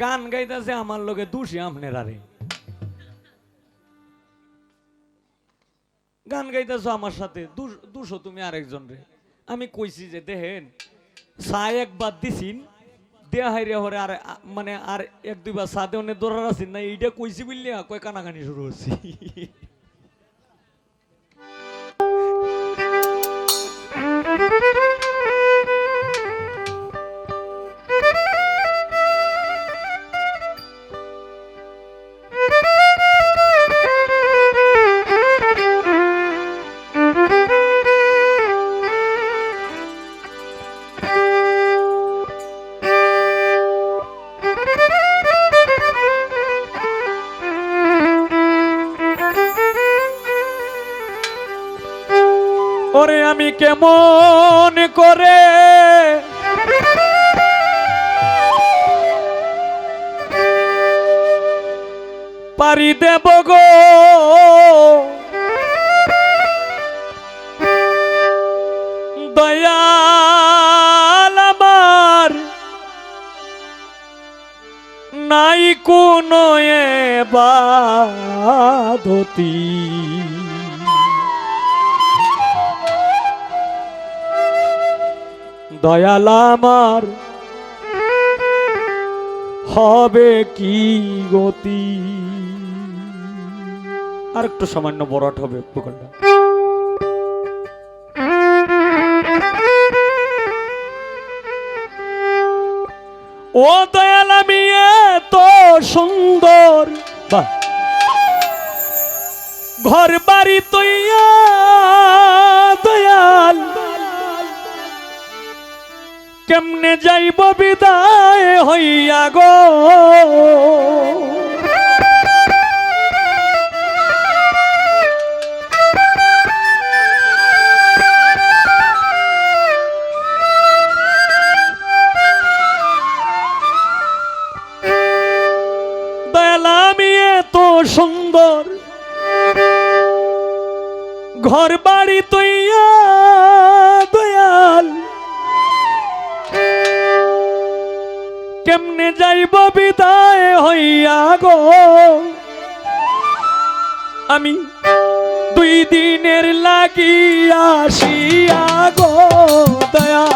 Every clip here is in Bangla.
গান গাইতেছে আমার লোকে দোষী আমনের আরে গান গাইতেছ আমার সাথে দুশো তুমি আরেকজন রে আমি কইছি যে দেখেন চা একবার দিছিন দেয়া হাইরে হরে আর মানে আর এক দুইবার চা দেওয়ানে দৌড়ার আছেন না এইটা কইছি বললে কয় কানাকানি শুরু হচ্ছে ওরে আমি কেমন করে পারি দেব গো দয়াল আমার নাই কোনো বাধতি দয়াল আমার হবে কি গতি আর একটু সামান্য বড়ট হবে প্রকল্পটা ও দয়াল আমি এত সুন্দর বাহ ঘর বাড়ি তৈয়া দয়াল কেমনে যাইব বিদায় হইয়া গো দয়াল আমি এত সুন্দর ঘর বাড়ি তৈয়া দয়াল কেমনে যাইব বিদায় হইয়া গো আমি 2 দিনের লাগি আসিয়া গো দয়া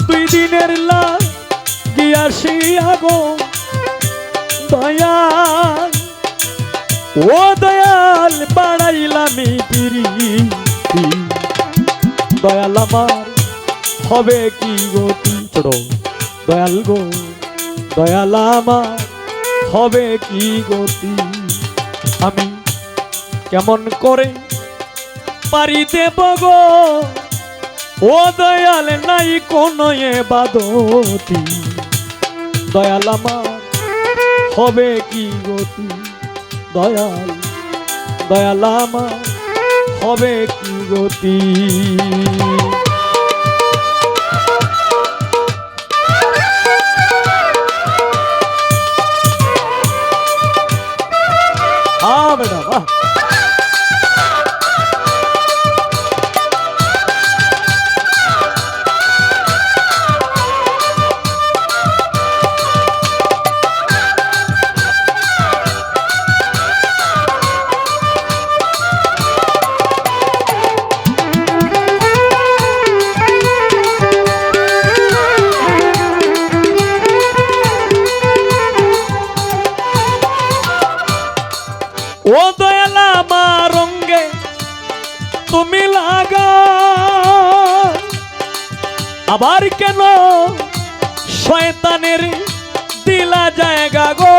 2 দিনের লাগি আসিয়া গো দয়াল ও দয়াল বাড়াইলামি পিরি দয়াল আমার হবে কি গতি ছোট দয়াল গো দয়াল আমার হবে কি গতি আমি কেমন করে পারি দেব গো ও দয়াল নাই কোনো বাদতি দয়াল আমার হবে কি গতি দয়াল দয়াল আমার হবে কি গতি বেটা বাহ ও দয়াল আমার রঙ্গে তুমি লাগা আবার কেন শয়তানের দিলা জায়গা গো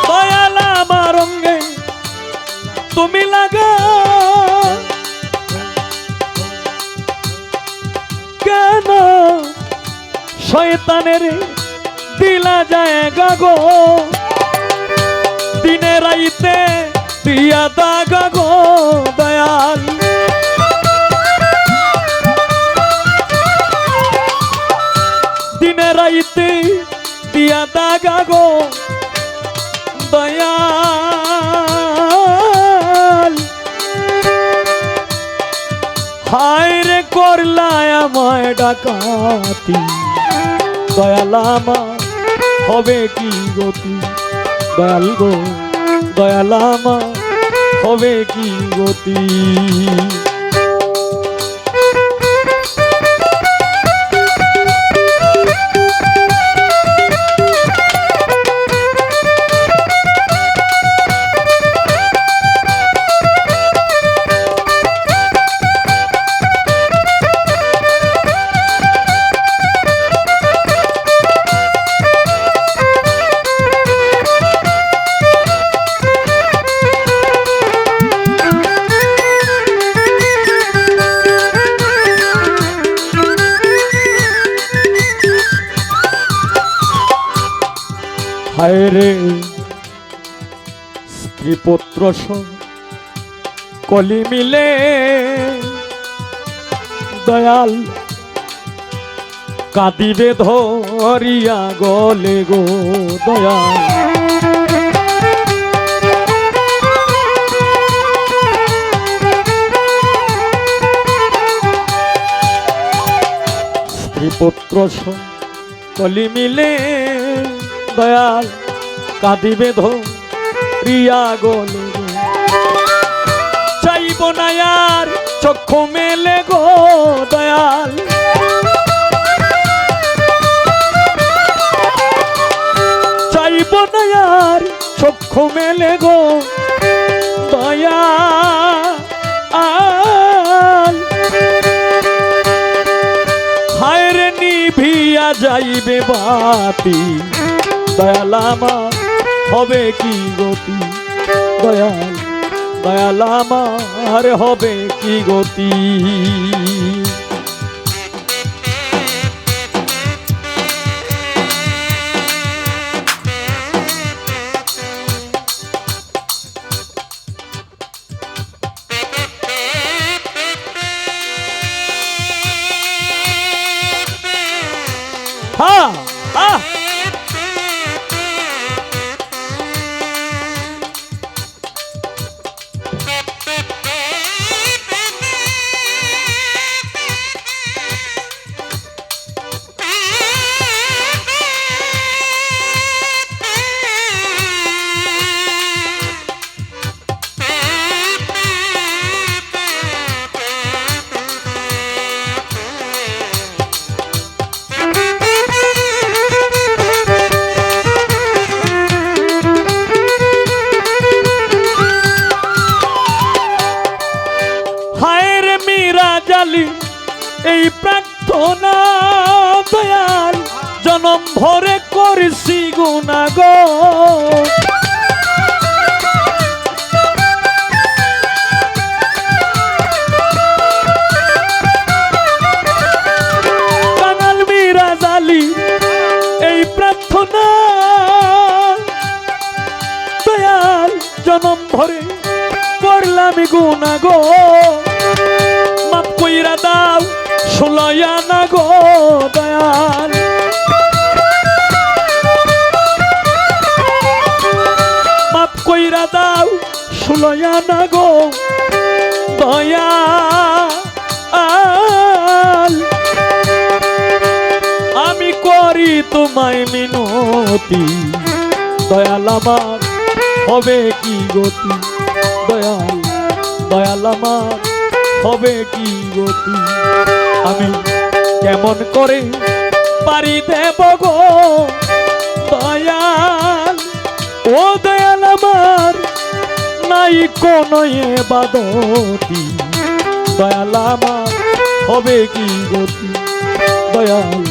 দয়াল আমার রঙ্গে তুমি লাগা শয়তানের দিলা জায়গা গো দিনে রাইতে দিয়া দাগা গো দয়াল দিনে রাইতে দিয়া দাগা গো দয়াল হায় রে করলায় আমায় ডাকাতি দয়াল আমার হবে কি গতি দয়াল গো দয়াল আমার হবে কি গতি হায় রে স্ত্রী পুত্র কলি মিলে দয়াল কাঁদিবে ধরিয়া গলে গো দয়াল স্ত্রী পুত্র কলি মিলে দয়াল কাঁদিবে ধরিয়া গলে চাইব না আর চক্ষু মেলে গো দয়াল চাইব না আর চক্ষু মেলে গো দয়াল হায় রে নিভিয়া যাইবে বাতি দয়াল আমার হবে কি গতি দয়াল দয়াল আমার হবে কি গতি হ্যাঁ হ্যাঁ এই প্রার্থনা দয়াল জনম ভরে করেছি গুনাহ গো কানাল মিরাজ আলী এই প্রার্থনা দয়াল জনম ভরে করলাম গুনাহ গো মাপ কইরা দাও ষোলয়া না গো দয়াল মাপ কইরা দাও ষোলয়া না গো দয়াল আমি করি তোমায় মিনতি দয়াল আমার হবে কি গতি দয়াল দয়াল আমার হবে কি গতি আমি কেমন করে পারি দেব গো দয়াল ও দয়াল আমার নাই কোন ইবাদতি দয়াল আমার হবে কি গতি দয়াল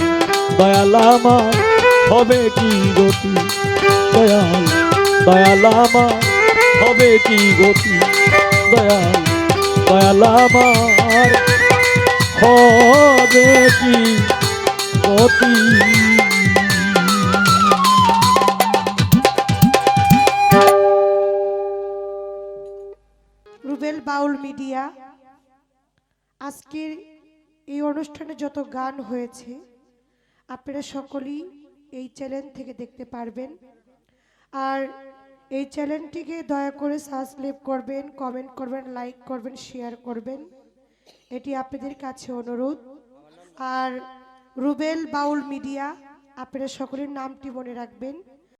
দয়াল আমার হবে কি গতি দয়াল দয়াল আমার হবে কি গতি দয়াল দয়াল আমার হবে কি গতি রুবেল বাউল মিডিয়া আজকের এই অনুষ্ঠানে যত গান হয়েছে আপনারা সকলেই এই চ্যানেল থেকে দেখতে পারবেন। আর এই চ্যানেলটিকে দয়া করে সাবস্ক্রাইব করবেন, কমেন্ট করবেন, লাইক করবেন, শেয়ার করবেন, এটি আপনাদের কাছে অনুরোধ। আর রুবেল বাউল মিডিয়া, আপনারা সকলের নামটি মনে রাখবেন।